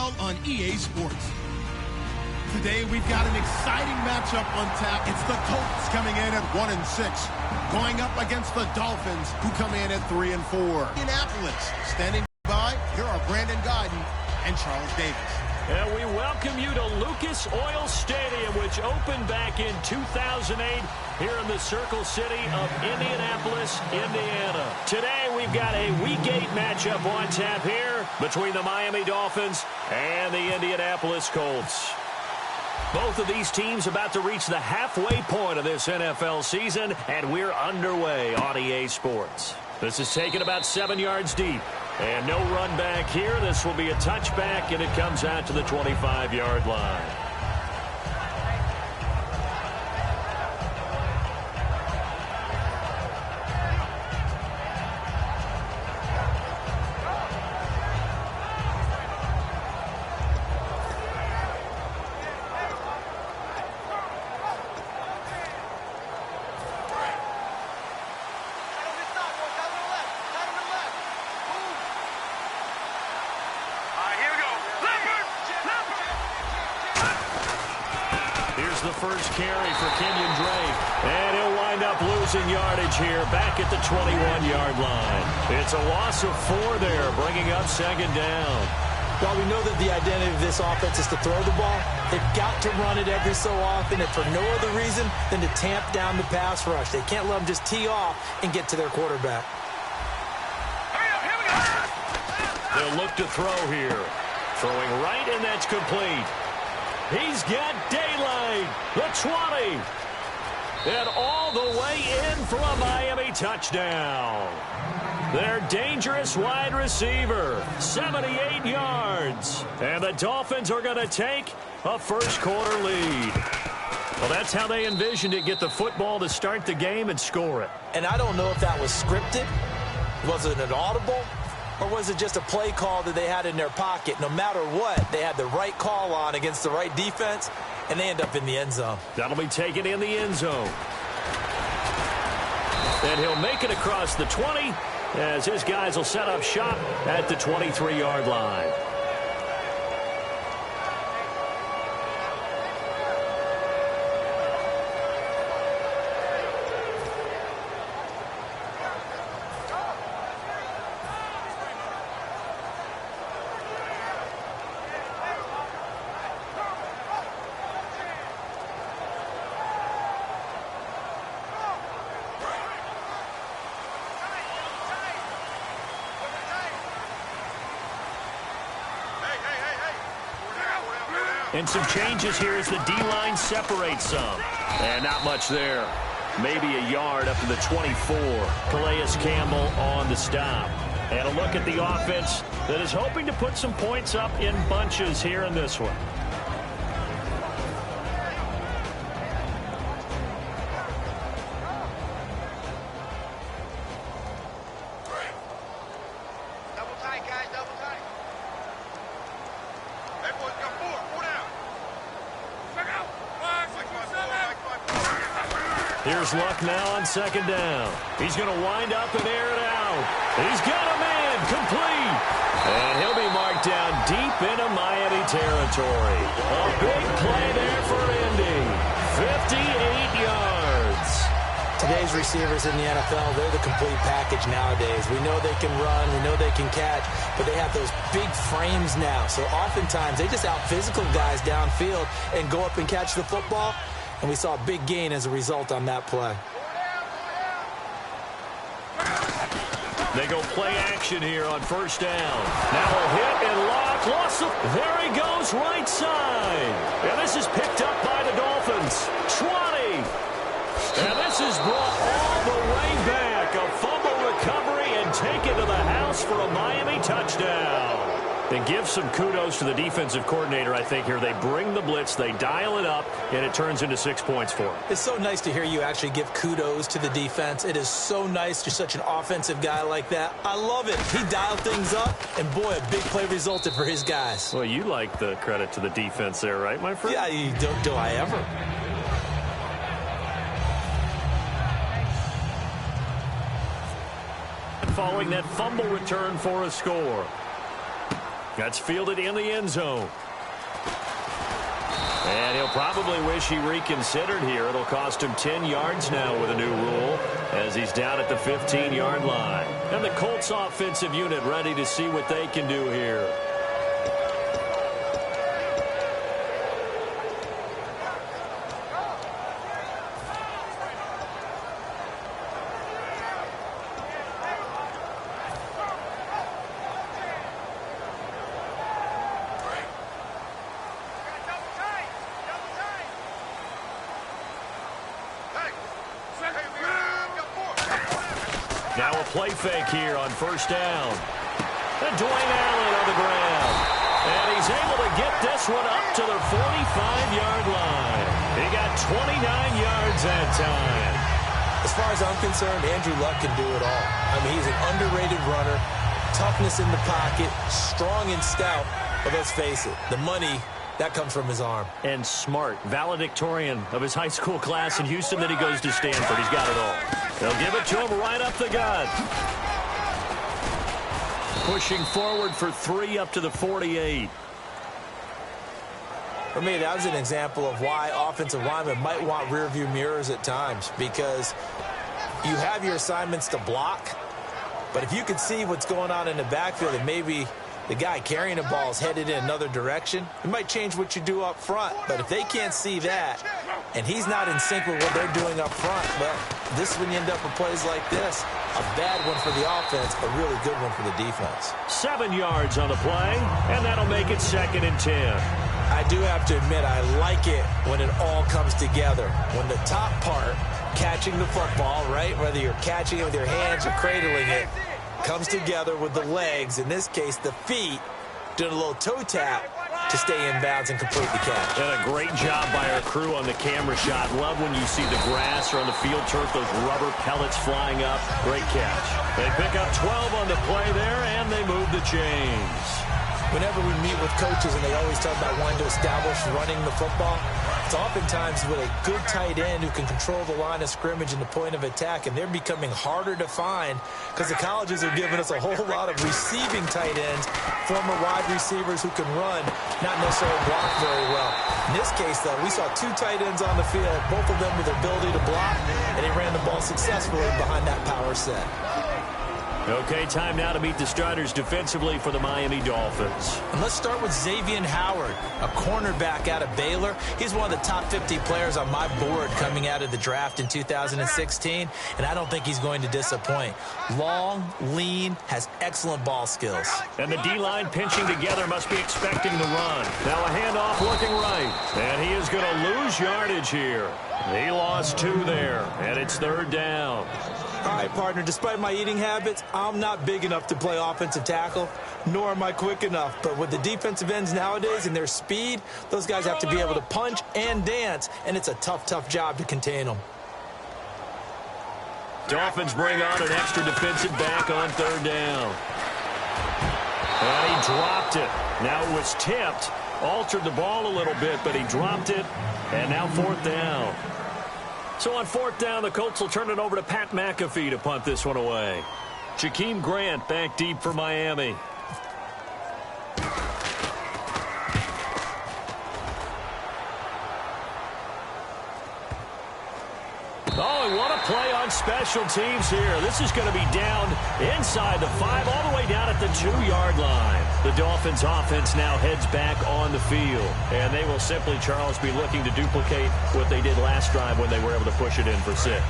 all on EA Sports. Today we've got an exciting matchup on tap. It's the Colts coming in at 1-6, going up against the Dolphins, who come in at 3-4. Indianapolis, standing by, here are Brandon Guyton and Charles Davis. And we welcome you to Lucas Oil Stadium, which opened back in 2008 here in the Circle City of Indianapolis, Indiana. Today we've got a Week 8 matchup on tap here between the Miami Dolphins and the Indianapolis Colts. Both of these teams about to reach the halfway point of this NFL season, and we're underway on EA Sports. This is taken about 7 yards deep. And no run back here. This will be a touchback, and it comes out to the 25-yard line. The first carry for Kenyon Drake, and he'll wind up losing yardage here back at the 21-yard line. It's a loss of 4 there, bringing up second down. Well, we know that the identity of this offense is to throw the ball. They've got to run it every so often, and for no other reason than to tamp down the pass rush. They can't let them just tee off and get to their quarterback. They'll look to throw here. Throwing right, and that's complete. He's got daylight, the 20, and all the way in for a Miami touchdown. Their dangerous wide receiver, 78 yards, and the Dolphins are going to take a first-quarter lead. Well, that's how they envisioned it, get the football to start the game and score it. And I don't know if that was scripted. Was it an audible? Or was it just a play call that they had in their pocket? No matter what, they had the right call on against the right defense, and they end up in the end zone. That'll be taken in the end zone. And he'll make it across the 20 as his guys will set up shop at the 23-yard line. And some changes here as the D-line separates some. And not much there. Maybe a yard up to the 24. Calais Campbell on the stop. And a look at the offense that is hoping to put some points up in bunches here in this one. Here's Luck now on second down. He's going to wind up and air it out. He's got a man complete. And he'll be marked down deep into Miami territory. A big play there for Indy. 58 yards. Today's receivers in the NFL, they're the complete package nowadays. We know they can run, we know they can catch, but they have those big frames now. So oftentimes they just out-physical guys downfield and go up and catch the football. And we saw a big gain as a result on that play. They go play action here on first down. Now a hit and Lock. Lost it. There he goes right side. And this is picked up by the Dolphins. 20. And this is brought all the way back. A fumble recovery and taken to the house for a Miami touchdown. And give some kudos to the defensive coordinator, I think, here. They bring the blitz, they dial it up, and it turns into 6 points for them. It's so nice to hear you actually give kudos to the defense. It is so nice. You're such an offensive guy like that. I love it. He dialed things up, and boy, a big play resulted for his guys. Well, you like the credit to the defense there, right, my friend? Yeah, do I ever? Following that fumble return for a score. That's fielded in the end zone. And he'll probably wish he reconsidered here. It'll cost him 10 yards now with a new rule as he's down at the 15-yard line. And the Colts offensive unit ready to see what they can do here. Now a play fake here on first down. And Dwayne Allen on the ground. And he's able to get this one up to the 45-yard line. He got 29 yards that time. As far as I'm concerned, Andrew Luck can do it all. I mean, he's an underrated runner, toughness in the pocket, strong and stout. But let's face it, the money, that comes from his arm. And smart, valedictorian of his high school class in Houston. Then he goes to Stanford. He's got it all. They'll give it to him right up the gut. Pushing forward for 3 up to the 48. For me, that was an example of why offensive linemen might want rear-view mirrors at times, because you have your assignments to block, but if you can see what's going on in the backfield and maybe the guy carrying the ball is headed in another direction, it might change what you do up front. But if they can't see that, and he's not in sync with what they're doing up front, well, this is when you end up with plays like this. A bad one for the offense, a really good one for the defense. 7 yards on the play, and that'll make it 2nd and 10. I do have to admit, I like it when it all comes together. When the top part, catching the football, right, whether you're catching it with your hands or cradling it, comes together with the legs, in this case the feet, doing a little toe tap to stay in bounds and complete the catch. And a great job by our crew on the camera shot. Love when you see the grass or on the field turf, those rubber pellets flying up. Great catch. They pick up 12 on the play there, and they move the chains. Whenever we meet with coaches and they always talk about wanting to establish running the football, it's oftentimes with a good tight end who can control the line of scrimmage and the point of attack, and they're becoming harder to find because the colleges are giving us a whole lot of receiving tight ends, former wide receivers who can run, not necessarily block very well. In this case, though, we saw 2 tight ends on the field, both of them with the ability to block, and they ran the ball successfully behind that power set. Okay, time now to meet the starters defensively for the Miami Dolphins. And let's start with Xavier Howard, a cornerback out of Baylor. He's one of the top 50 players on my board coming out of the draft in 2016, and I don't think he's going to disappoint. Long, lean, has excellent ball skills. And the D-line pinching together must be expecting the run. Now a handoff looking right, and he is going to lose yardage here. He lost 2 there, and it's 3rd down. All right, partner, despite my eating habits, I'm not big enough to play offensive tackle, nor am I quick enough. But with the defensive ends nowadays and their speed, those guys have to be able to punch and dance, and it's a tough, tough job to contain them. Dolphins bring on an extra defensive back on 3rd down. And he dropped it. Now it was tipped, altered the ball a little bit, but he dropped it, and now 4th down. So on 4th down, the Colts will turn it over to Pat McAfee to punt this one away. Jakeem Grant back deep for Miami. Oh, and what a play on special teams here. This is going to be down inside the 5, all the way down at the 2-yard line. The Dolphins offense now heads back on the field. And they will simply, Charles, be looking to duplicate what they did last drive when they were able to push it in for 6.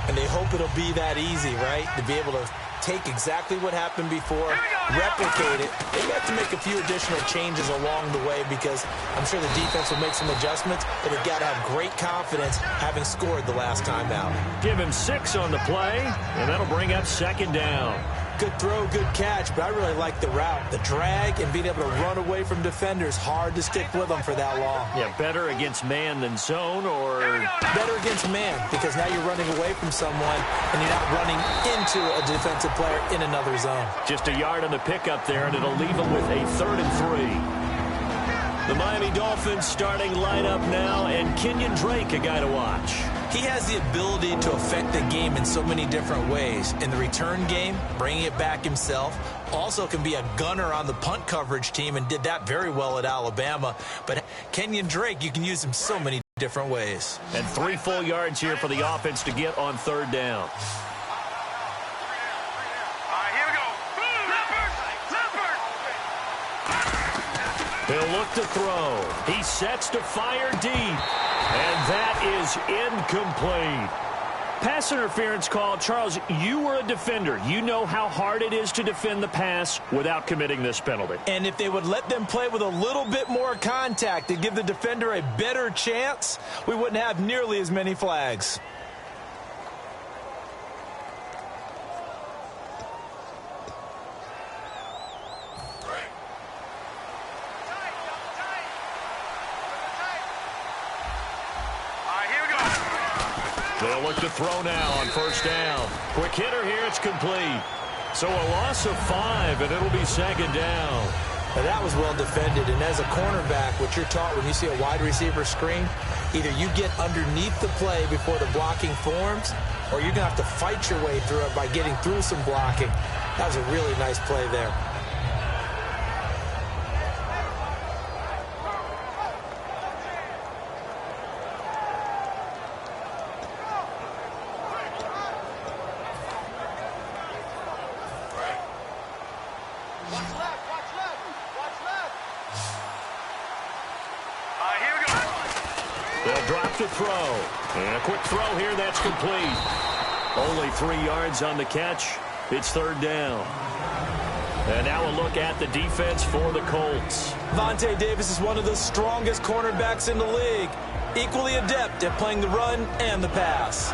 And they hope it'll be that easy, right? To be able to take exactly what happened before, replicate it. They have to make a few additional changes along the way because I'm sure the defense will make some adjustments, but they've got to have great confidence having scored the last time out. Give him 6 on the play, and that'll bring up 2nd down. Good throw, good catch, but I really like the route. The drag and being able to run away from defenders, hard to stick with them for that long. Yeah, better against man than zone, or better against man, because now you're running away from someone and you're not running into a defensive player in another zone. Just a yard on the pickup there, and it'll leave them with a 3rd and 3. The Miami Dolphins starting lineup now, and Kenyon Drake, a guy to watch. He has the ability to affect the game in so many different ways. In the return game, bringing it back himself. Also can be a gunner on the punt coverage team and did that very well at Alabama. But Kenyon Drake, you can use him so many different ways. And 3 full yards here for the offense to get on 3rd down. He'll look to throw. He sets to fire deep. And that is incomplete. Pass interference call. Charles, you were a defender. You know how hard it is to defend the pass without committing this penalty. And if they would let them play with a little bit more contact to give the defender a better chance, we wouldn't have nearly as many flags. They'll look to throw now on 1st down. Quick hitter here, it's complete. So a loss of 5, and it'll be 2nd down. Now that was well defended, and as a cornerback, what you're taught when you see a wide receiver screen, either you get underneath the play before the blocking forms, or you're going to have to fight your way through it by getting through some blocking. That was a really nice play there. To throw. And a quick throw here, that's complete. Only 3 yards on the catch. It's 3rd down. And now a look at the defense for the Colts. Vontae Davis is one of the strongest cornerbacks in the league. Equally adept at playing the run and the pass.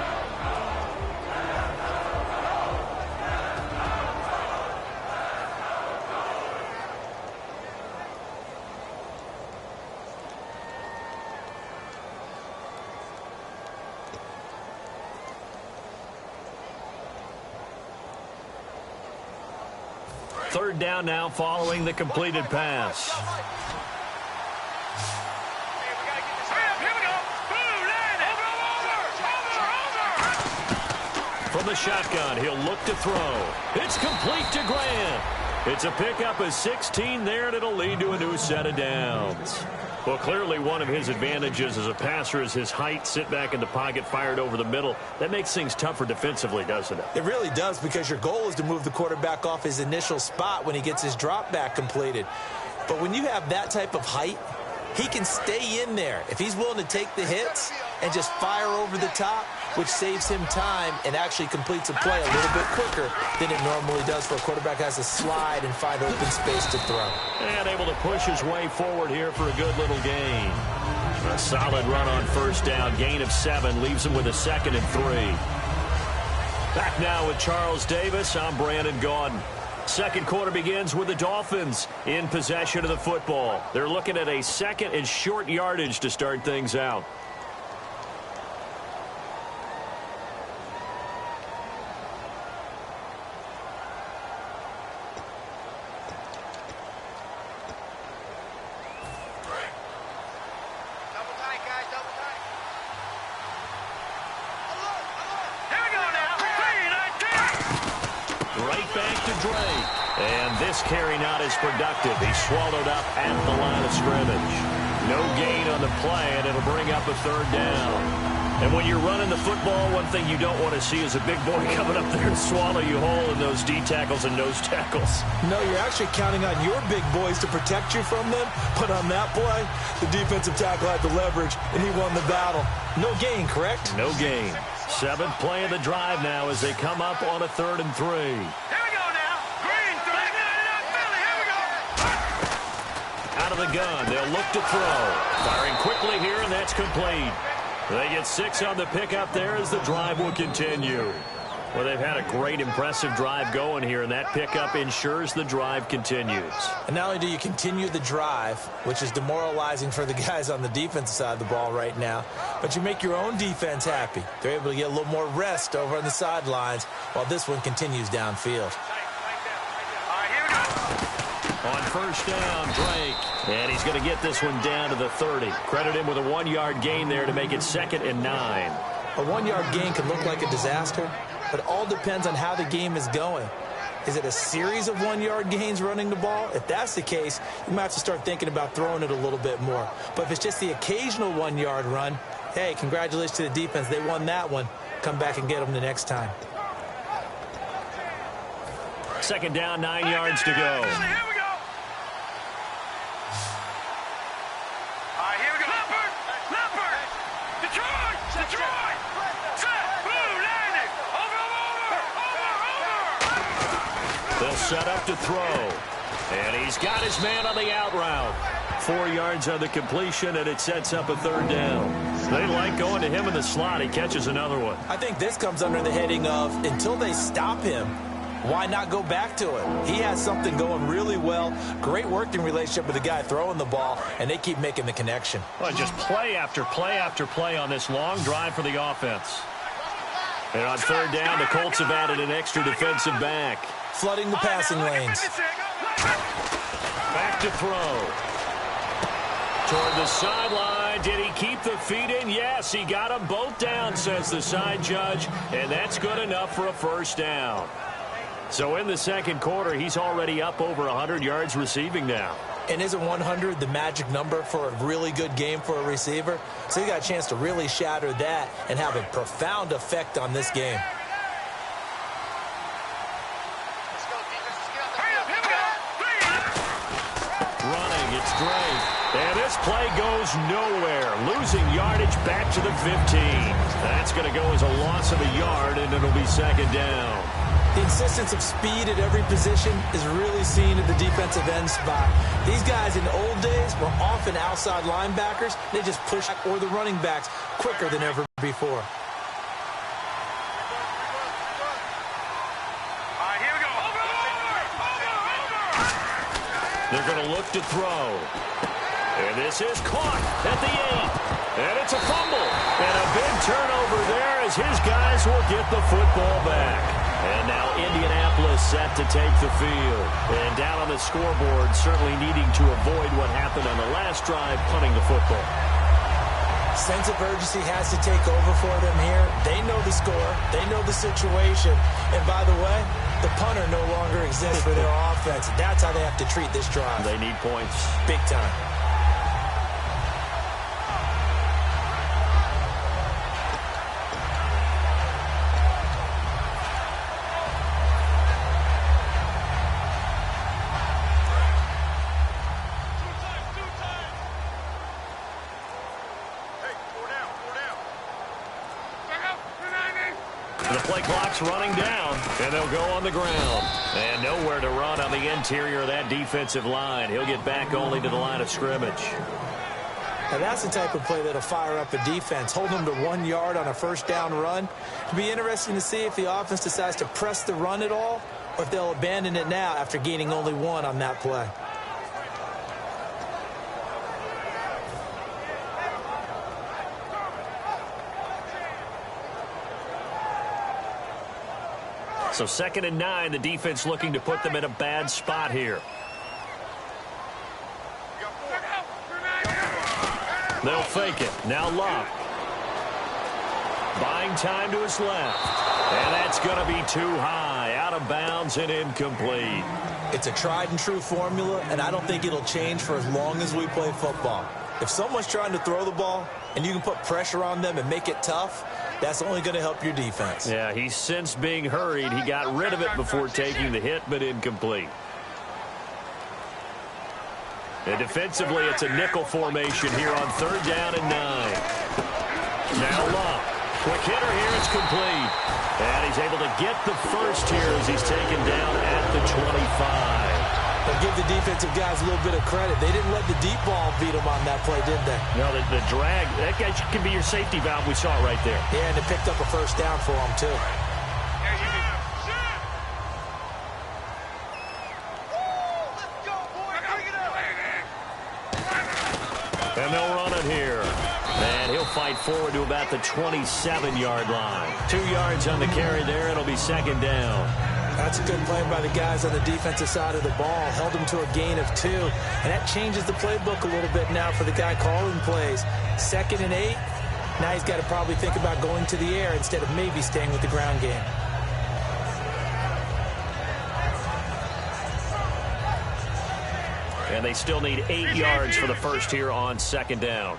Third down now following the completed pass. From the shotgun, he'll look to throw. It's complete to Grant. It's a pickup of 16 there, and it'll lead to a new set of downs. Well, clearly one of his advantages as a passer is his height, sit back in the pocket, fired over the middle. That makes things tougher defensively, doesn't it? It really does, because your goal is to move the quarterback off his initial spot when he gets his drop back completed. But when you have that type of height, he can stay in there if he's willing to take the hits and just fire over the top, which saves him time and actually completes a play a little bit quicker than it normally does for a quarterback who has to slide and find open space to throw. And able to push his way forward here for a good little gain. A solid run on 1st down. Gain of 7 leaves him with a 2nd and 3. Back now with Charles Davis. I'm Brandon Gaudin. Second quarter begins with the Dolphins in possession of the football. They're looking at a 2nd and short yardage to start things out. Carry not as productive. He's swallowed up at the line of scrimmage. No gain on the play, and it'll bring up a 3rd down. And when you're running the football, one thing you don't want to see is a big boy coming up there and swallow you whole in those D tackles and nose tackles. No, you're actually counting on your big boys to protect you from them. But on that play, the defensive tackle had the leverage, and he won the battle. No gain, correct? No gain. 7th play of the drive now as they come up on a 3rd and 3. Out of the gun, they'll look to throw. Firing quickly here, and that's complete. They get 6 on the pickup there as the drive will continue. Well, they've had a great, impressive drive going here, and that pickup ensures the drive continues. And not only do you continue the drive, which is demoralizing for the guys on the defensive side of the ball right now, but you make your own defense happy. They're able to get a little more rest over on the sidelines while this one continues downfield. On 1st down, Drake. And he's going to get this one down to the 30. Credit him with a 1-yard gain there to make it 2nd and 9. A 1-yard gain can look like a disaster, but it all depends on how the game is going. Is it a series of 1-yard gains running the ball? If that's the case, you might have to start thinking about throwing it a little bit more. But if it's just the occasional 1-yard run, hey, congratulations to the defense. They won that one. Come back and get them the next time. Second down, 9 yards to go. Here we go. All right, here we go. Leopard. Detroit. Set. Blue, landing. Over. They'll set up to throw. And he's got his man on the out route. 4 yards on the completion, and it sets up a third down. They like going to him in the slot. He catches another one. I think this comes under the heading of, until they stop him, why not go back to it? He has something going really well. Great working relationship with the guy throwing the ball, and they keep making the connection. Well, just play after play after play on this long drive for the offense. And on third down, the Colts have added an extra defensive back. Flooding the passing lanes. Back to throw. Toward the sideline. Did he keep the feet in? Yes, he got them both down, says the side judge. And that's good enough for a first down. So in the second quarter, he's already up over 100 yards receiving now. And isn't 100 the magic number for a really good game for a receiver? So he got a chance to really shatter that and have a profound effect on this game. Running, it's Drake. And this play goes nowhere. Losing yardage back to the 15. That's going to go as a loss of a yard, and it'll be second down. The insistence of speed at every position is really seen at the defensive end spot. These guys in the old days were often outside linebackers. They just push or the running backs quicker than ever before. All right, here we go. Over. They're going to look to throw. And this is caught at the 8. And it's a fumble. And a big turnover there as his guys will get the football back. And now Indianapolis set to take the field. And down on the scoreboard, certainly needing to avoid what happened on the last drive, punting the football. Sense of urgency has to take over for them here. They know the score. They know the situation. And by the way, the punter no longer exists for their offense. That's how they have to treat this drive. They need points. Big time. The play clock's running down, and they'll go on the ground. And nowhere to run on the interior of that defensive line. He'll get back only to the line of scrimmage. Now that's the type of play that'll fire up a defense. Hold them to 1 yard on a first down run. It'll be interesting to see if the offense decides to press the run at all, or if they'll abandon it now after gaining only 1 on that play. So 2nd and 9, the defense looking to put them in a bad spot here. They'll fake it. Now Luck. Buying time to his left. And that's going to be too high. Out of bounds and incomplete. It's a tried and true formula, and I don't think it'll change for as long as we play football. If someone's trying to throw the ball and you can put pressure on them and make it tough, that's only going to help your defense. Yeah, he sensed being hurried. He got rid of it before taking the hit, but incomplete. And defensively, it's a nickel formation here on 3rd down and 9. Now Luck. Quick hitter here. It's complete. And he's able to get the first here as he's taken down at the 25. But give the defensive guys a little bit of credit. They didn't let the deep ball beat them on that play, did they? No, the drag, that guy can be your safety valve. We saw it right there. Yeah, and it picked up a first down for them, too. And they'll run it here. And he'll fight forward to about the 27-yard line. 2 yards on the carry there. It'll be 2nd down. That's a good play by the guys on the defensive side of the ball. Held them to a gain of 2. And that changes the playbook a little bit now for the guy calling plays. 2nd and 8. Now he's got to probably think about going to the air instead of maybe staying with the ground game. And they still need 8 yards for the first here on second down.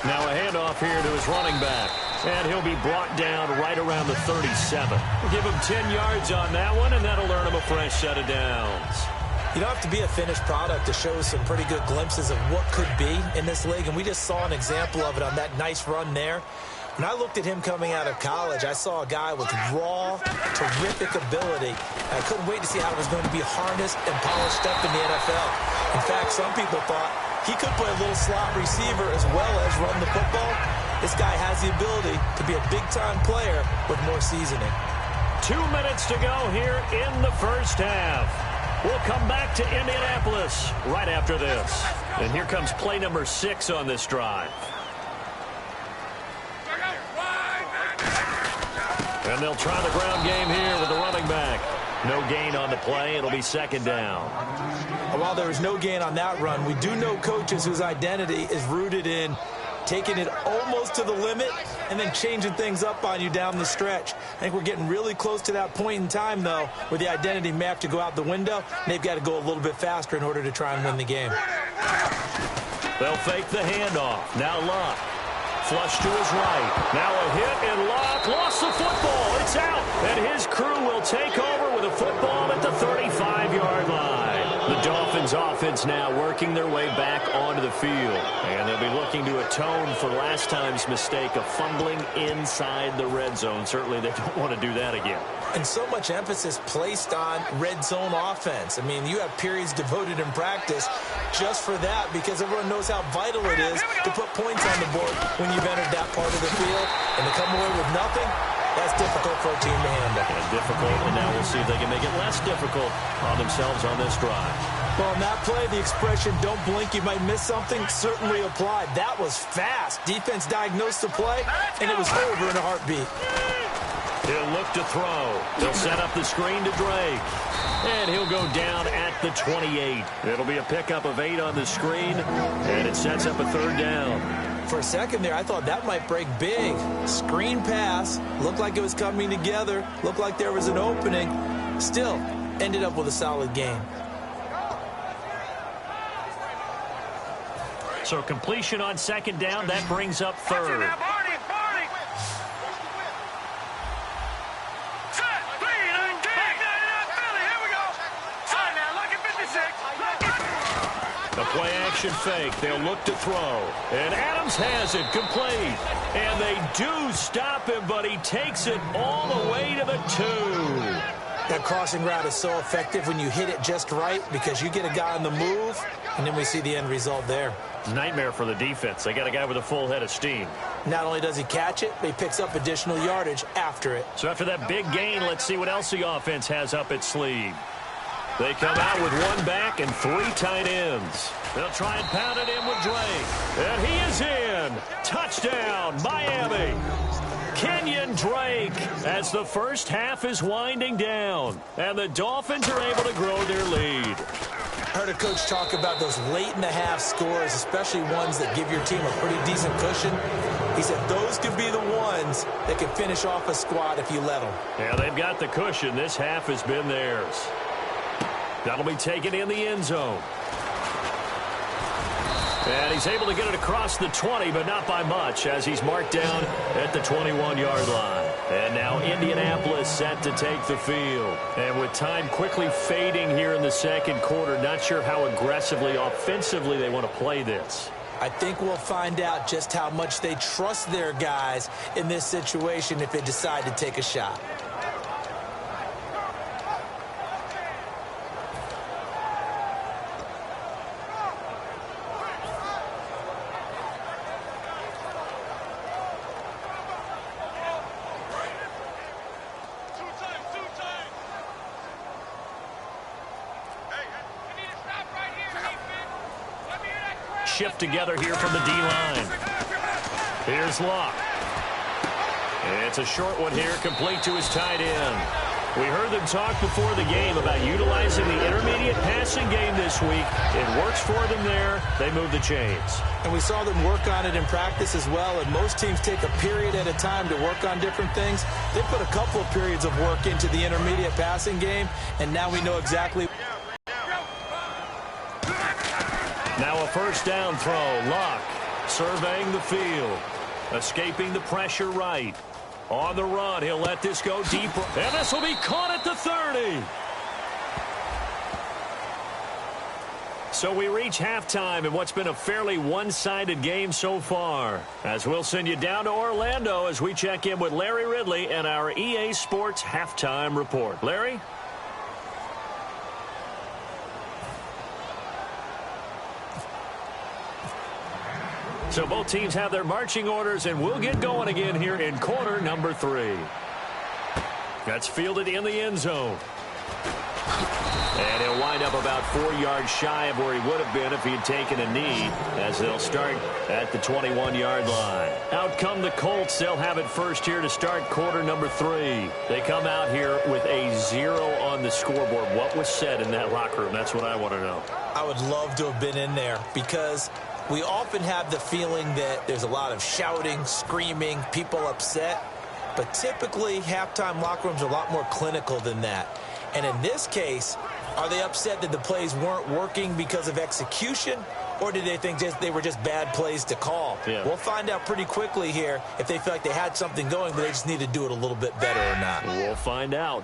Now a handoff here to his running back. And he'll be brought down right around the 37. We'll give him 10 yards on that one, and that'll earn him a fresh set of downs. You don't have to be a finished product to show some pretty good glimpses of what could be in this league, and we just saw an example of it on that nice run there. When I looked at him coming out of college, I saw a guy with raw, terrific ability. I couldn't wait to see how it was going to be harnessed and polished up in the NFL. In fact, some people thought he could play a little slot receiver as well as run the football. This guy has the ability to be a big-time player with more seasoning. 2 minutes to go here in the first half. We'll come back to Indianapolis right after this. And here comes play number 6 on this drive. And they'll try the ground game here with the running back. No gain on the play. It'll be second down. While there was no gain on that run, we do know coaches whose identity is rooted in taking it almost to the limit and then changing things up on you down the stretch. I think we're getting really close to that point in time, though, where the identity map to go out the window, and they've got to go a little bit faster in order to try and win the game. They'll fake the handoff. Now Luck. Flush to his right. Now a hit, and Luck lost the football. It's out, and his crew will take over with a football at the 35-yard line. The Dolphins offense now working their way back onto the field. And they'll be looking to atone for last time's mistake of fumbling inside the red zone. Certainly they don't want to do that again. And so much emphasis placed on red zone offense. I mean, you have periods devoted in practice just for that because everyone knows how vital it is to put points on the board when you've entered that part of the field. And to come away with nothing, that's difficult for a team to handle. And difficult, and now we'll see if they can make it less difficult on themselves on this drive. Well, on that play, the expression, don't blink, you might miss something, certainly applied. That was fast. Defense diagnosed the play, and it was over in a heartbeat. He'll look to throw. He'll set up the screen to Drake. And he'll go down at the 28. It'll be a pickup of 8 on the screen, and it sets up a third down. For a second there, I thought that might break big. Screen pass. Looked like it was coming together. Looked like there was an opening. Still, ended up with a solid game. So completion on second down, that brings up third. A play-action fake. They'll look to throw. And Adams has it complete. And they do stop him, but he takes it all the way to the 2. That crossing route is so effective when you hit it just right because you get a guy on the move, and then we see the end result there. Nightmare for the defense. They got a guy with a full head of steam. Not only does he catch it, but he picks up additional yardage after it. So after that big gain, let's see what else the offense has up its sleeve. They come out with 1 back and 3 tight ends. They'll try and pound it in with Drake. And he is in. Touchdown, Miami. Kenyon Drake as the first half is winding down. And the Dolphins are able to grow their lead. I heard a coach talk about those late-in-the-half scores, especially ones that give your team a pretty decent cushion. He said those could be the ones that can finish off a squad if you let them. Yeah, they've got the cushion. This half has been theirs. That'll be taken in the end zone. And he's able to get it across the 20, but not by much, as he's marked down at the 21-yard line. And now Indianapolis set to take the field. And with time quickly fading here in the second quarter, not sure how aggressively, offensively they want to play this. I think we'll find out just how much they trust their guys in this situation if they decide to take a shot. Shift together here from the D-line. Here's Luck. It's a short one here, complete to his tight end. We heard them talk before the game about utilizing the intermediate passing game this week. It works for them there. They move the chains. And we saw them work on it in practice as well, and most teams take a period at a time to work on different things. They put a couple of periods of work into the intermediate passing game, and now we know exactly. Now a first down throw. Luck surveying the field. Escaping the pressure right. On the run, he'll let this go deeper. And this will be caught at the 30. So we reach halftime in what's been a fairly one-sided game so far. As we'll send you down to Orlando as we check in with Larry Ridley and our EA Sports Halftime Report. Larry? So both teams have their marching orders, and we'll get going again here in quarter number 3. That's fielded in the end zone. And he'll wind up about 4 yards shy of where he would have been if he had taken a knee, as they'll start at the 21-yard line. Out come the Colts. They'll have it first here to start quarter number 3. They come out here with a 0 on the scoreboard. What was said in that locker room? That's what I want to know. I would love to have been in there because we often have the feeling that there's a lot of shouting, screaming, people upset. But typically, halftime locker rooms are a lot more clinical than that. And in this case, are they upset that the plays weren't working because of execution? Or did they think they were just bad plays to call? Yeah. We'll find out pretty quickly here if they feel like they had something going, but they just need to do it a little bit better or not. We'll find out.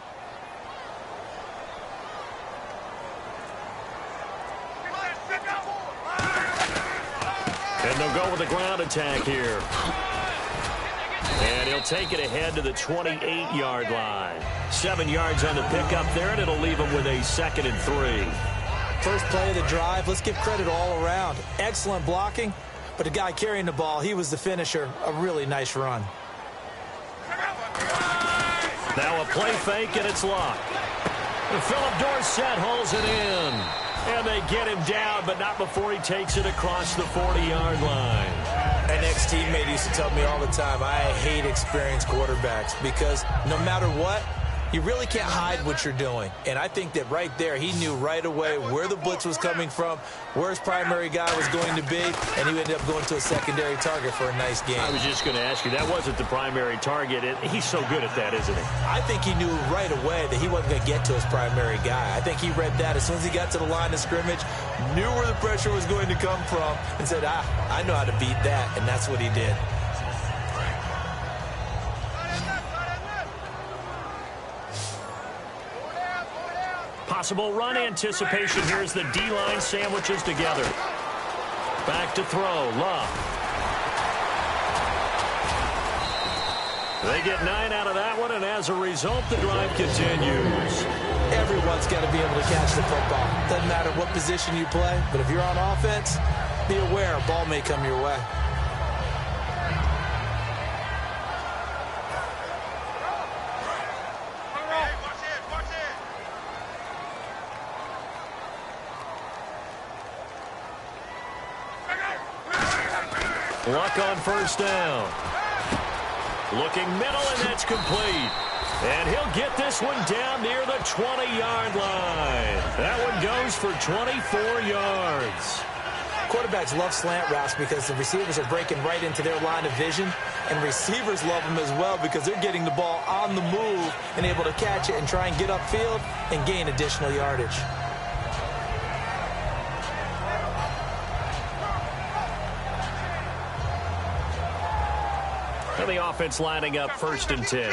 And they'll go with the ground attack here. And he'll take it ahead to the 28-yard line. 7 yards on the pickup there, and it'll leave him with a 2nd and 3. First play of the drive, let's give credit all around. Excellent blocking, but the guy carrying the ball, he was the finisher. A really nice run. Now a play fake, and it's Luck. And Philip Dorsett holds it in. And they get him down, but not before he takes it across the 40-yard line. An ex-teammate used to tell me all the time, I hate experienced quarterbacks because no matter what, you really can't hide what you're doing. And I think that right there, he knew right away where the blitz was coming from, where his primary guy was going to be, and he ended up going to a secondary target for a nice game. I was just going to ask you, that wasn't the primary target. He's so good at that, isn't he? I think he knew right away that he wasn't going to get to his primary guy. I think he read that as soon as he got to the line of scrimmage, knew where the pressure was going to come from, and said, I know how to beat that, and that's what he did. Possible run anticipation. Here's the D-line sandwiches together. Back to throw. Luck. They get 9 out of that one, and as a result, the drive continues. Everyone's got to be able to catch the football. Doesn't matter what position you play, but if you're on offense, be aware a ball may come your way. Luck on first down. Looking middle, and that's complete. And he'll get this one down near the 20-yard line. That one goes for 24 yards. Quarterbacks love slant routes because the receivers are breaking right into their line of vision, and receivers love them as well because they're getting the ball on the move and able to catch it and try and get upfield and gain additional yardage. And the offense lining up 1st and 10.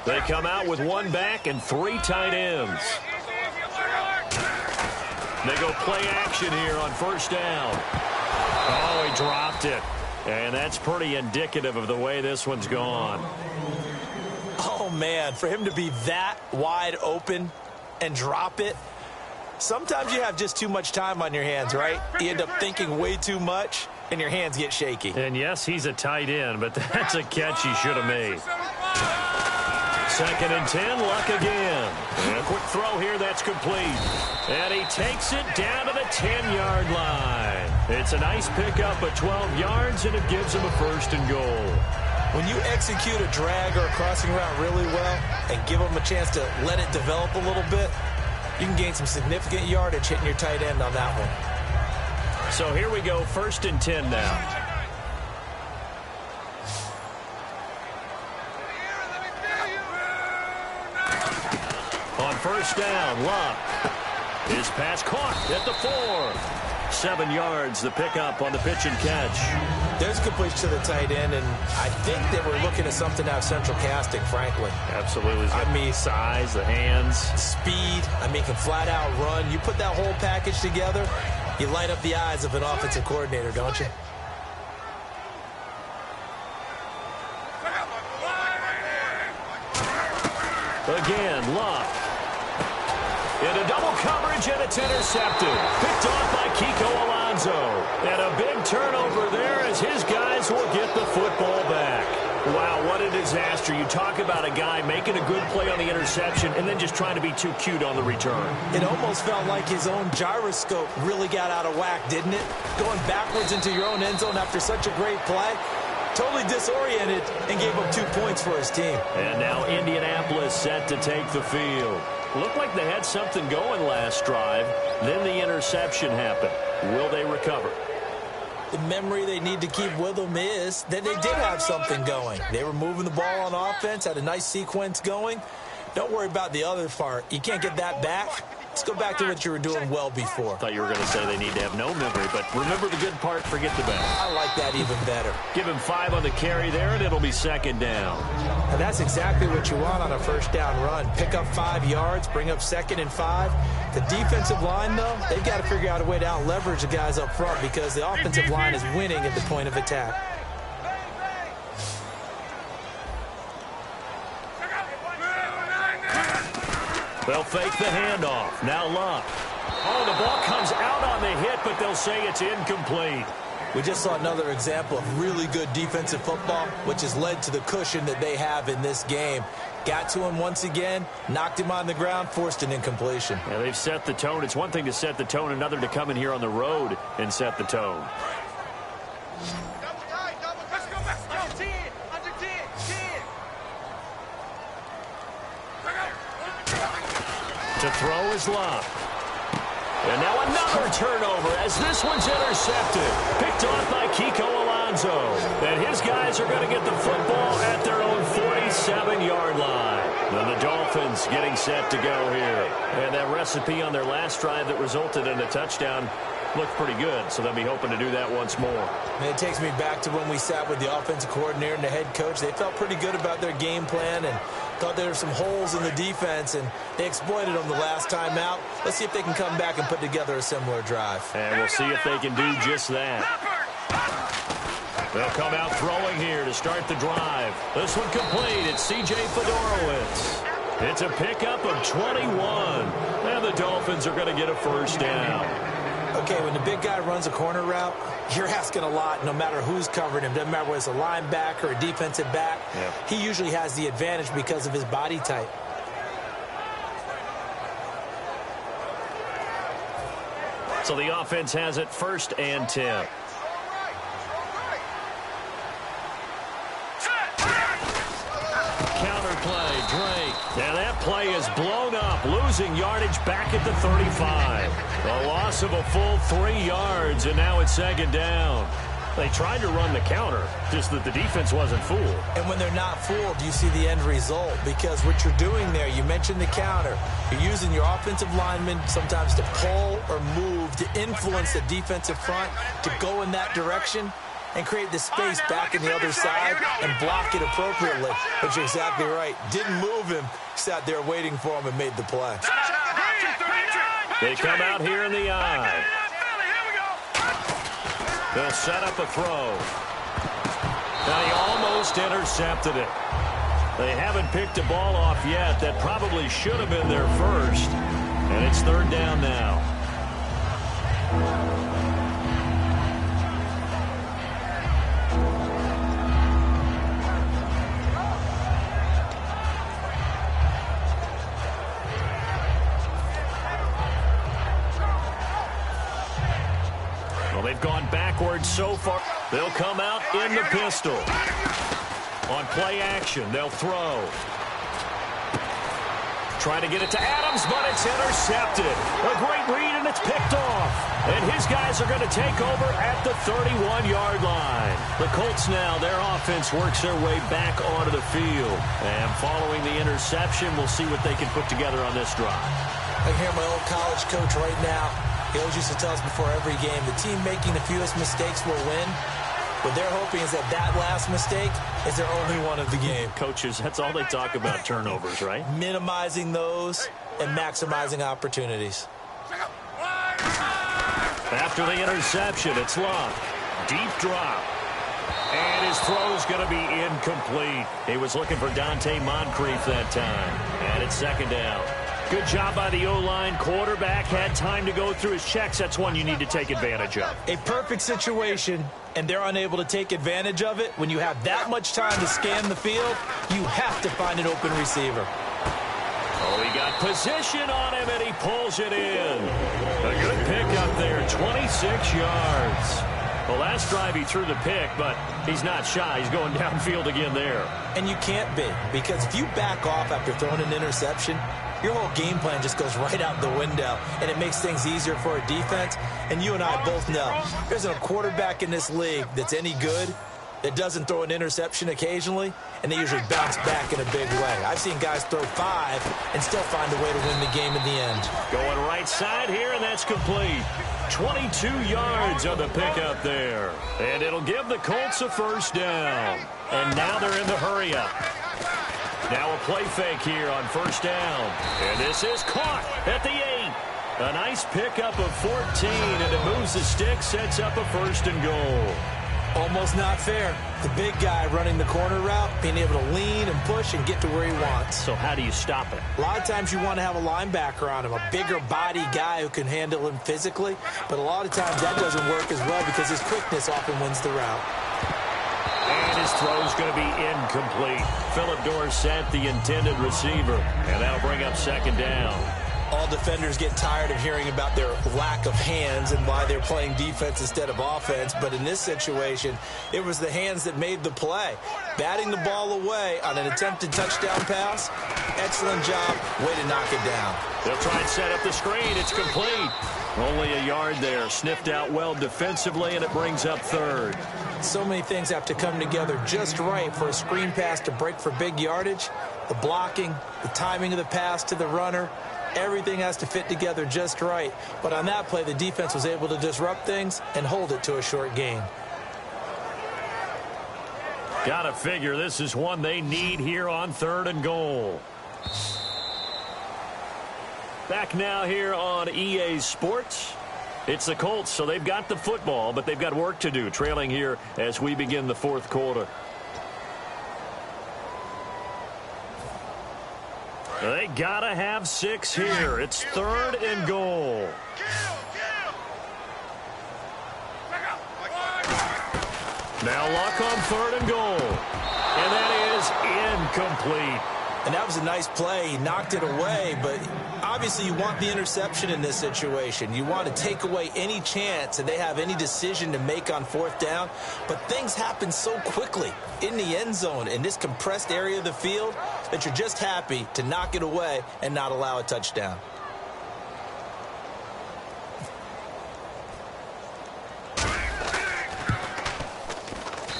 They come out with 1 back and 3 tight ends. They go play action here on first down. Oh, he dropped it. And that's pretty indicative of the way this one's gone. Oh, man, for him to be that wide open and drop it. Sometimes you have just too much time on your hands, right? You end up thinking way too much, and your hands get shaky. And, yes, he's a tight end, but that's a catch he should have made. 2nd and 10, Luck again. And a quick throw here, that's complete. And he takes it down to the 10-yard line. It's a nice pickup of 12 yards, and it gives him a 1st and goal. When you execute a drag or a crossing route really well and give them a chance to let it develop a little bit, you can gain some significant yardage hitting your tight end on that one. So here we go, 1st and 10 now. On 1st down, Luck. His pass caught at the 4. 7 yards, the pickup on the pitch and catch. There's completion to the tight end, and I think they were looking at something out of central casting, frankly. Absolutely. I mean, size, the hands. Speed. I mean, can flat out run. You put that whole package together, you light up the eyes of an offensive coordinator, don't you? Again, Luck. Into double coverage, and it's intercepted. Picked off by Kiko Alonso. And a big turnover there as his guys will get the football back. Wow, what a disaster. You talk about a guy making a good play on the interception and then just trying to be too cute on the return. It almost felt like his own gyroscope really got out of whack, didn't it? Going backwards into your own end zone after such a great play. Totally disoriented and gave up 2 points for his team. And now Indianapolis set to take the field. Looked like they had something going last drive. Then the interception happened. Will they recover? The memory they need to keep with them is that they did have something going. They were moving the ball on offense, had a nice sequence going. Don't worry about the other part. You can't get that back. Let's go back to what you were doing well before. Thought you were going to say they need to have no memory, but remember the good part, forget the bad. I like that even better. Give him 5 on the carry there, and it'll be 2nd down. And that's exactly what you want on a 1st down run. Pick up 5 yards, bring up 2nd and 5. The defensive line, though, they've got to figure out a way to out-leverage the guys up front because the offensive line is winning at the point of attack. They'll fake the handoff. Now Luck. Oh, the ball comes out on the hit, but they'll say it's incomplete. We just saw another example of really good defensive football, which has led to the cushion that they have in this game. Got to him once again, knocked him on the ground, forced an incompletion. Yeah, they've set the tone. It's one thing to set the tone, another to come in here on the road and set the tone. To throw is Luck. And now another turnover as this one's intercepted. Picked off by Kiko Alonso. And his guys are going to get the football at their own 47-yard line. And the Dolphins getting set to go here. And that recipe on their last drive that resulted in a touchdown looked pretty good, so they'll be hoping to do that once more. And it takes me back to when we sat with the offensive coordinator and the head coach. They felt pretty good about their game plan and thought there were some holes in the defense, and they exploited them the last time out. Let's see if they can come back and put together a similar drive. And we'll see if they can do just that. They'll come out throwing here to start the drive. This one complete. It's C.J. Fedorowicz. It's a pickup of 21. And the Dolphins are going to get a 1st down. Okay, when the big guy runs a corner route, you're asking a lot no matter who's covering him. Doesn't matter whether it's a linebacker or a defensive back. Yep. He usually has the advantage because of his body type. So the offense has it 1st and 10. Counterplay, Drake. And that play is blown up, losing yardage back at the 35. A loss of a full 3 yards, and now it's 2nd down. They tried to run the counter, just that the defense wasn't fooled. And when they're not fooled, you see the end result. Because what you're doing there, you mentioned the counter. You're using your offensive linemen sometimes to pull or move, to influence the defensive front, to go in that direction and create the space back in the other side and block it appropriately. But you're exactly right. Didn't move him. Sat there waiting for him and made the play. They come out here in the eye. They'll set up a throw. Now he almost intercepted it. They haven't picked a ball off yet. That probably should have been their first. And it's 3rd down now. Well, they've gone backwards so far. They'll come out in the pistol. On play action, they'll throw. Trying to get it to Adams, but it's intercepted. A great read, and it's picked off. And his guys are going to take over at the 31-yard line. The Colts now, their offense works their way back onto the field. And following the interception, we'll see what they can put together on this drive. I hear my old college coach right now. He always used to tell us before every game, the team making the fewest mistakes will win. What they're hoping is that last mistake is their only one of the game. Coaches, that's all they talk about, turnovers, right? Minimizing those and maximizing opportunities. After the interception, it's Love. Deep drop. And his throw's going to be incomplete. He was looking for Dante Moncrief that time. And it's second down. Good job by the O-line. Quarterback had time to go through his checks. That's one you need to take advantage of. A perfect situation, and they're unable to take advantage of it. When you have that much time to scan the field, you have to find an open receiver. Oh, he got position on him, and he pulls it in. A good pick up there, 26 yards. The last drive he threw the pick, but he's not shy. He's going downfield again there. And you can't be, because if you back off after throwing an interception, your whole game plan just goes right out the window, and it makes things easier for a defense. And you and I both know there's a quarterback in this league that's any good that doesn't throw an interception occasionally, and they usually bounce back in a big way. I've seen guys throw 5 and still find a way to win the game in the end. Going right side here, and that's complete. 22 yards on the pickup there. And it'll give the Colts a first down. And now they're in the hurry-up. Now a play fake here on first down. And this is caught at the 8. A nice pickup of 14, and it moves the stick, sets up a first and goal. Almost not fair. The big guy running the corner route, being able to lean and push and get to where he wants. So how do you stop it? A lot of times you want to have a linebacker on him, a bigger body guy who can handle him physically. But a lot of times that doesn't work as well because his quickness often wins the route. And his throw's going to be incomplete. Philip Dorsett, the intended receiver. And that'll bring up second down. All defenders get tired of hearing about their lack of hands and why they're playing defense instead of offense. But in this situation, it was the hands that made the play. Batting the ball away on an attempted touchdown pass. Excellent job. Way to knock it down. They'll try and set up the screen. It's complete. Only a yard there. Sniffed out well defensively, and it brings up third. So many things have to come together just right for a screen pass to break for big yardage. The blocking, the timing of the pass to the runner. Everything has to fit together just right. But on that play, the defense was able to disrupt things and hold it to a short gain. Gotta figure this is one they need here on third and goal. Back now here on EA Sports. It's the Colts, so they've got the football, but they've got work to do, trailing here as we begin the fourth quarter. They gotta have 6 here. It's third and goal. Now Luck on third and goal. And that is incomplete. And that was a nice play. He knocked it away, but obviously you want the interception in this situation. You want to take away any chance that they have any decision to make on fourth down. But things happen so quickly in the end zone in this compressed area of the field that you're just happy to knock it away and not allow a touchdown.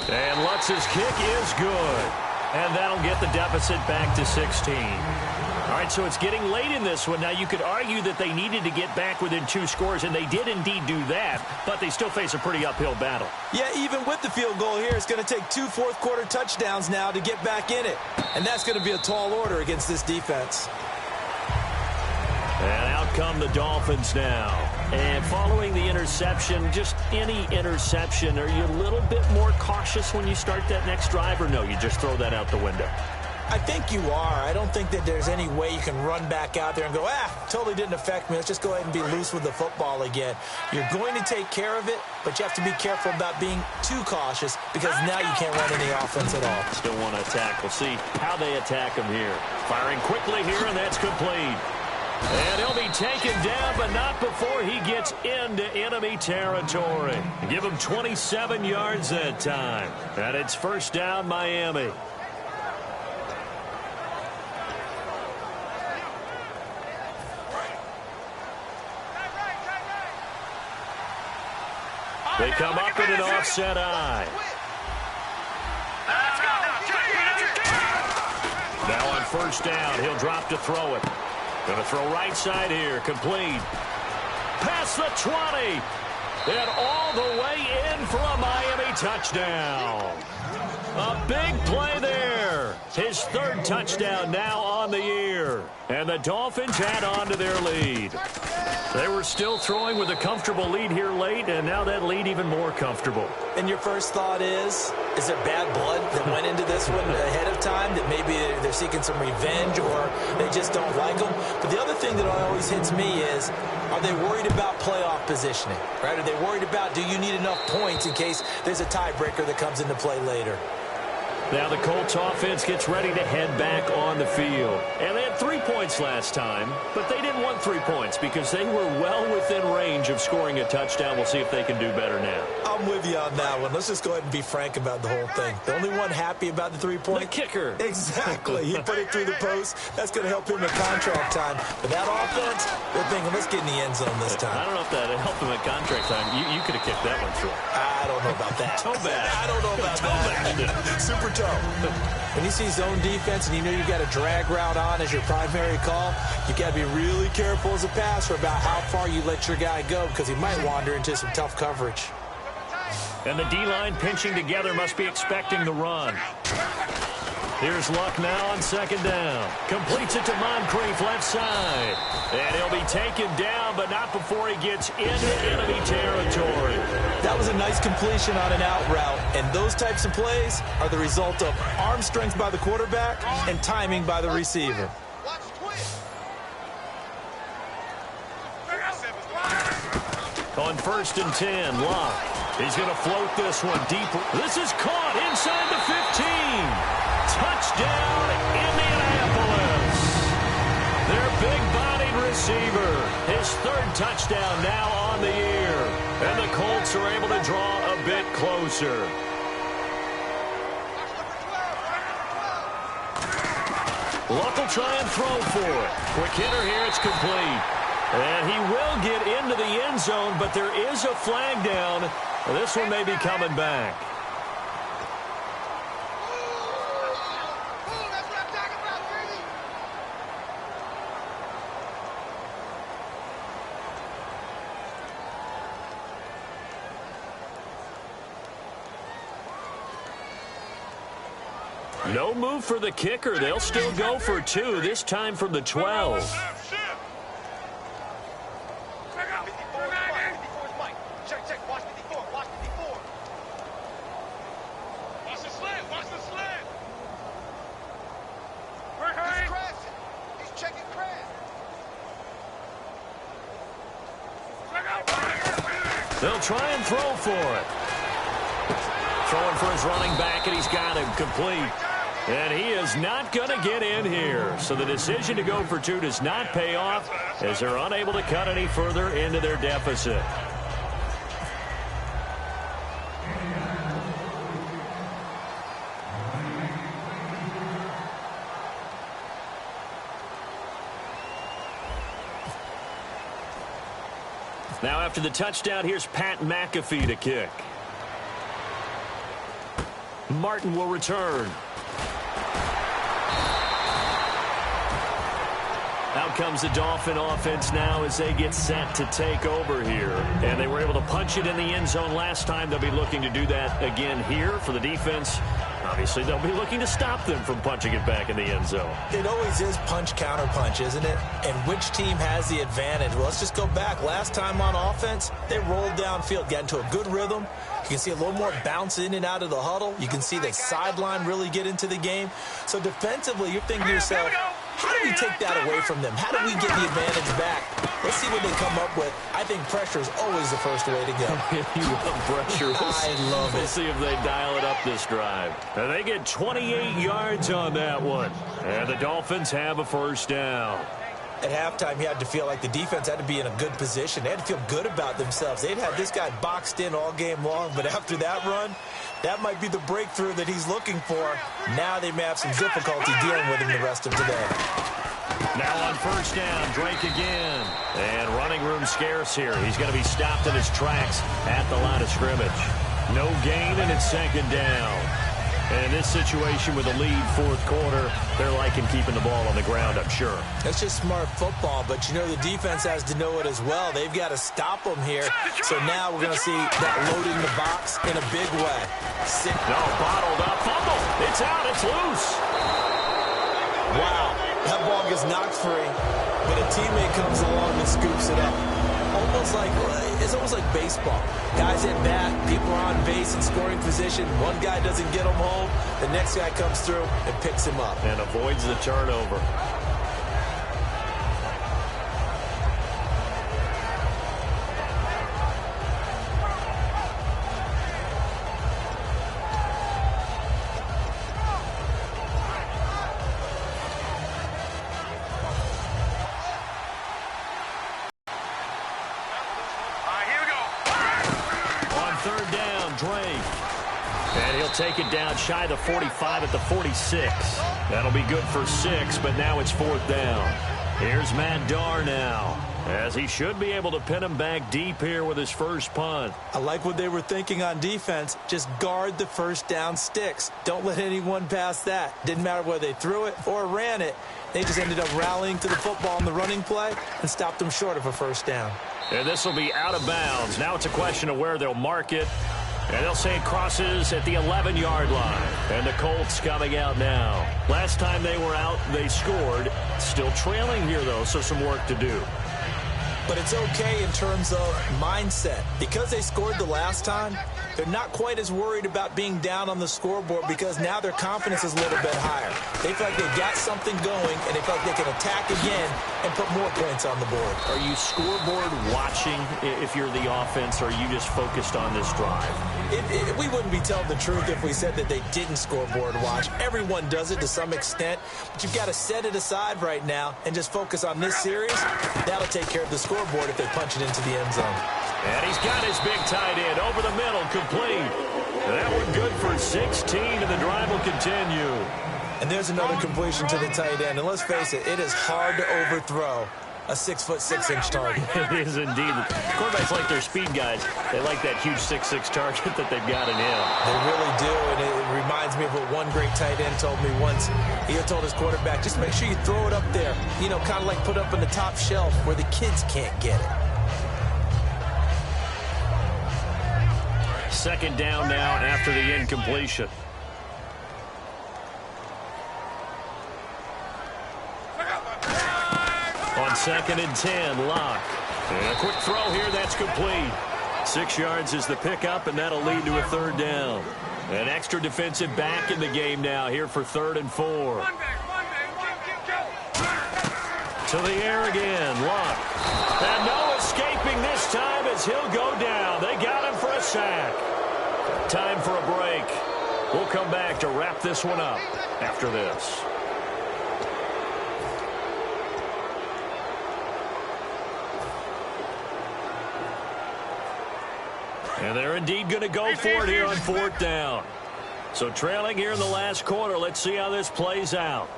And Lutz's kick is good. And that'll get the deficit back to 16. All right, so it's getting late in this one. Now, you could argue that they needed to get back within 2 scores, and they did indeed do that, but they still face a pretty uphill battle. Yeah, even with the field goal here, it's going to take 2 fourth-quarter touchdowns now to get back in it. And that's going to be a tall order against this defense. And out come the Dolphins now. And following the interception, just any interception, are you a little bit more cautious when you start that next drive, or no, you just throw that out the window? I think you are. I don't think that there's any way you can run back out there and go, totally didn't affect me. Let's just go ahead and be loose with the football again. You're going to take care of it, but you have to be careful about being too cautious because now you can't run any offense at all. Still want to attack. We'll see how they attack him here. Firing quickly here, and that's complete. And he'll be taken down, but not before he gets into enemy territory. Give him 27 yards that time. And it's first down, Miami. They come up in an offset eye. Now on first down, he'll drop to throw it. Going to throw right side here, complete. Past the 20. And all the way in for a Miami touchdown. A big play there. His third touchdown now on the year. And the Dolphins add on to their lead. They were still throwing with a comfortable lead here late, and now that lead even more comfortable. And your first thought is there bad blood that went into this one ahead of time, that maybe they're seeking some revenge or they just don't like them? But the other thing that always hits me is, are they worried about playoff positioning? Right? Are they worried about, do you need enough points in case there's a tiebreaker that comes into play later? Now the Colts offense gets ready to head back on the field. And they had 3 points last time, but they didn't want 3 points because they were well within range of scoring a touchdown. We'll see if they can do better now. I'm with you on that one. Let's just go ahead and be frank about the whole thing. The only one happy about the 3-point? The kicker. Exactly. He put it through the post. That's going to help him in contract time. But that offense, they're thinking, let's get in the end zone this time. I don't know if that helped him at contract time. You could have kicked that one through. I don't know about that. Toe bad. I don't know about that. Super toe. When you see zone defense and you know you got a drag route on as your primary call, you got to be really careful as a passer about how far you let your guy go because he might wander into some tough coverage. And the D-line pinching together must be expecting the run. Here's Luck now on second down. Completes it to Moncrief left side. And he'll be taken down, but not before he gets into enemy territory. That was a nice completion on an out route. And those types of plays are the result of arm strength by the quarterback and timing by the receiver. On first and 10, Luck. He's going to float this one deep. This is caught inside the 15. Touchdown, Indianapolis. Their big-bodied receiver. His third touchdown now on the year. And the Colts are able to draw a bit closer. Luck will try and throw for it. Quick hitter here, it's complete. And he will get into the end zone, but there is a flag down. This one may be coming back. No move for the kicker. They'll still go for 2, this time from the 12. They'll try and throw for it. Throwing for his running back, and he's got him complete. And he is not going to get in here. So the decision to go for 2 does not pay off as they're unable to cut any further into their deficit. Now after the touchdown, here's Pat McAfee to kick. Martin will return. Out comes the Dolphin offense now as they get set to take over here. And they were able to punch it in the end zone last time. They'll be looking to do that again here for the defense. Obviously, they'll be looking to stop them from punching it back in the end zone. It always is punch, counter punch, isn't it? And which team has the advantage? Well, let's just go back. Last time on offense, they rolled downfield, got into a good rhythm. You can see a little more bounce in and out of the huddle. You can see the sideline really get into the game. So defensively, you're thinking to yourself, how do we take that away from them? How do we get the advantage back? Let's see what they come up with. I think pressure is always the first way to go. You love pressure. I love it. We'll see if they dial it up this drive. And they get 28 yards on that one. And the Dolphins have a first down. At halftime, you had to feel like the defense had to be in a good position. They had to feel good about themselves. They'd had this guy boxed in all game long, but after that run, that might be the breakthrough that he's looking for. Now they may have some difficulty dealing with him the rest of today. Now on first down, Drake again. And running room scarce here. He's going to be stopped in his tracks at the line of scrimmage. No gain, and it's second down. And in this situation with a lead fourth quarter, they're liking keeping the ball on the ground, I'm sure. That's just smart football, but you know the defense has to know it as well. They've got to stop them here. So now we're going to see that loading the box in a big way. No, bottled up, fumble. It's out, it's loose. Wow, that ball gets knocked free, but a teammate comes along and scoops it up. It's almost like baseball. Guys at bat, people are on base in scoring position. One guy doesn't get him home. The next guy comes through and picks him up. And avoids the turnover. And he'll take it down shy of the 45 at the 46. That'll be good for 6, but now it's fourth down. Here's Matt Darr now, as he should be able to pin him back deep here with his first punt. I like what they were thinking on defense. Just guard the first down sticks. Don't let anyone pass that. Didn't matter whether they threw it or ran it. They just ended up rallying to the football in the running play and stopped them short of a first down. And this will be out of bounds. Now it's a question of where they'll mark it. And they'll say it crosses at the 11-yard line. And the Colts coming out now. Last time they were out, they scored. Still trailing here, though, so some work to do. But it's okay in terms of mindset. Because they scored the last time, they're not quite as worried about being down on the scoreboard because now their confidence is a little bit higher. They feel like they've got something going, and they feel like they can attack again and put more points on the board. Are you scoreboard watching if you're the offense, or are you just focused on this drive? We wouldn't be telling the truth if we said that they didn't scoreboard watch. Everyone does it to some extent, but you've got to set it aside right now and just focus on this series. That'll take care of the scoreboard if they punch it into the end zone. And he's got his big tight end over the middle, complete. And that one good for 16, and the drive will continue. And there's another completion to the tight end. And let's face it, it is hard to overthrow a 6'6" target. It is indeed. Quarterbacks like their speed guys. They like that huge 6'6" target that they've got in him. They really do, and it reminds me of what one great tight end told me once. He had told his quarterback, just make sure you throw it up there. You know, kind of like put up on the top shelf where the kids can't get it. Second down now after the incompletion. On 2nd and 10, Locke. And a quick throw here, that's complete. 6 yards is the pickup, and that'll lead to a third down. An extra defensive back in the game now here for 3rd and 4. To the air again, Locke. And no escaping this time as he'll go down. They got him for a sack. Time for a break. We'll come back to wrap this one up after this. And they're indeed going to go for it here on 4th down. So trailing here in the last quarter. Let's see how this plays out.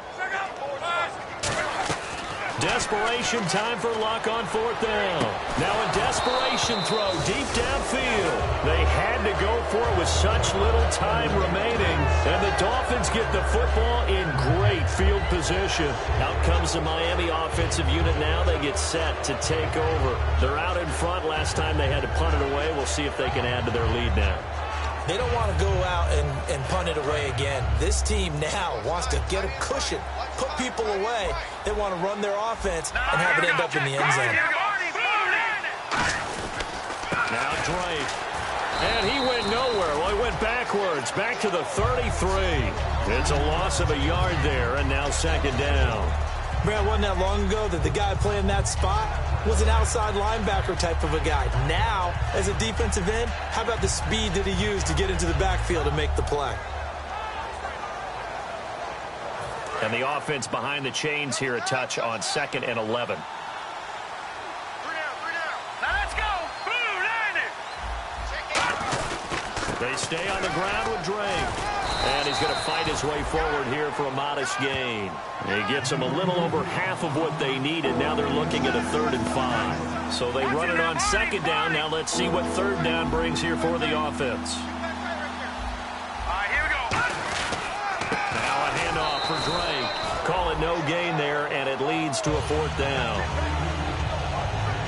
Desperation time for Luck on 4th down. Now a desperation throw deep downfield. They had to go for it with such little time remaining. And the Dolphins get the football in great field position. Out comes the Miami offensive unit now. They get set to take over. They're out in front. Last time they had to punt it away. We'll see if they can add to their lead now. They don't want to go out and punt it away again. This team now wants to get a cushion, put people away. They want to run their offense and have it end up in the end zone. Now Drake. And he went nowhere. Well, he went backwards, back to the 33. It's a loss of a yard there, and now 2nd down. Brad, wasn't that long ago that the guy playing that spot was an outside linebacker type of a guy. Now, as a defensive end, how about the speed that he used to get into the backfield and make the play? And the offense behind the chains here, a touch on 2nd and 11. Now let's go. Blue, line it. They stay on the ground with Drake. And he's going to fight his way forward here for a modest gain. He gets them a little over half of what they needed. Now they're looking at a 3rd and 5. So they run it on 2nd down. Now let's see what 3rd down brings here for the offense. Here we go. Now a handoff for Drake. Call it no gain there, and it leads to a 4th down.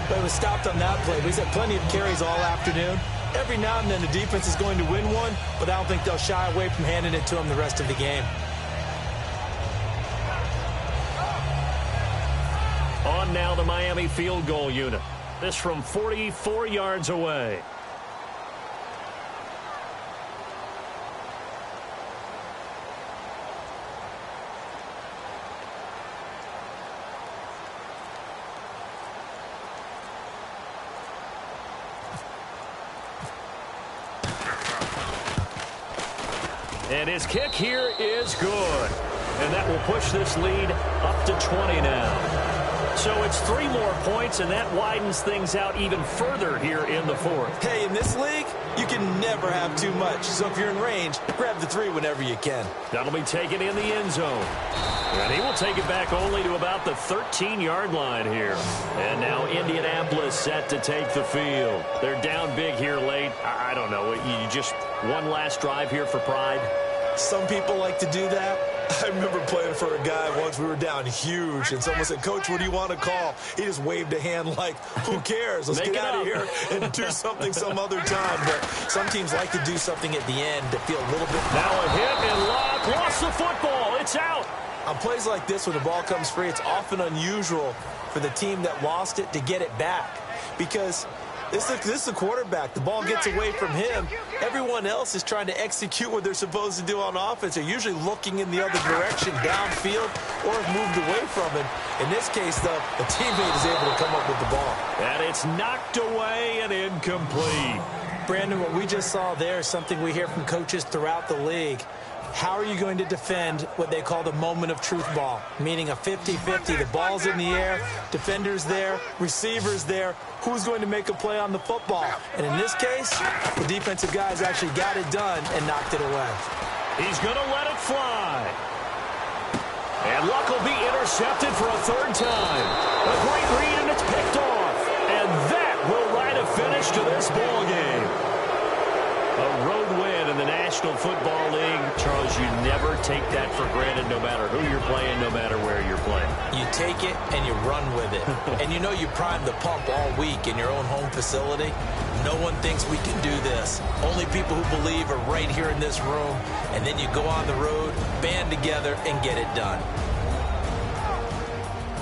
But it was stopped on that play. We've had plenty of carries all afternoon. Every now and then the defense is going to win one, but I don't think they'll shy away from handing it to him the rest of the game. On now the Miami field goal unit. This from 44 yards away. And his kick here is good. And that will push this lead up to 20 now. So it's 3 more points, and that widens things out even further here in the 4th. Hey, in this league, you can never have too much. So if you're in range, grab the 3 whenever you can. That'll be taken in the end zone. And he will take it back only to about the 13-yard line here. And now Indianapolis set to take the field. They're down big here late. I don't know. You just one last drive here for pride? Some people like to do that. I remember playing for a guy once. We were down huge, and someone said, "Coach, what do you want to call?" He just waved a hand like, who cares? Let's get out of here and do something some other time. But some teams like to do something at the end to feel a little bit. Now a hit and Locke lost the football. It's out. On plays like this, when the ball comes free, it's often unusual for the team that lost it to get it back. Because this is the quarterback. The ball gets away from him. Everyone else is trying to execute what they're supposed to do on offense. They're usually looking in the other direction, downfield, or have moved away from it. In this case, though, the teammate is able to come up with the ball. And it's knocked away and incomplete. Brandon, what we just saw there is something we hear from coaches throughout the league. How are you going to defend what they call the moment of truth ball, meaning a 50-50? The ball's in the air, defenders there, receivers there. Who's going to make a play on the football? And in this case, the defensive guys actually got it done and knocked it away. He's going to let it fly. And Luck will be intercepted for a 3rd time. A great read, and it's picked off. And that will write a finish to this ball game. A road win in the National Football League. Charles, you never take that for granted, no matter who you're playing, no matter where you're playing. You take it and you run with it. And you know you prime the pump all week in your own home facility. No one thinks we can do this. Only people who believe are right here in this room. And then you go on the road, band together, and get it done.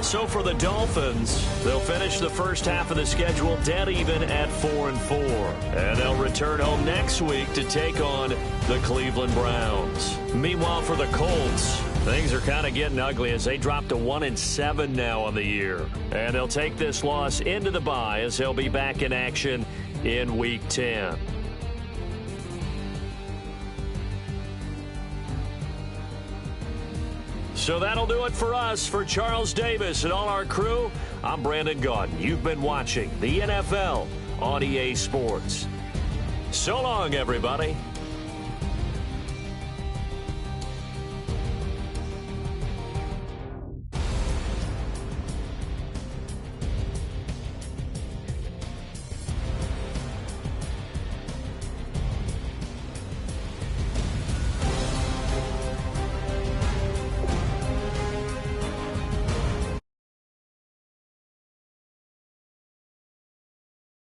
So for the Dolphins, they'll finish the first half of the schedule dead even at 4-4. And they'll return home next week to take on the Cleveland Browns. Meanwhile, for the Colts, things are kind of getting ugly as they drop to 1-7 now on the year. And they'll take this loss into the bye as they'll be back in action in Week 10. So that'll do it for us. For Charles Davis and all our crew, I'm Brandon Gaudin. You've been watching the NFL on EA Sports. So long, everybody.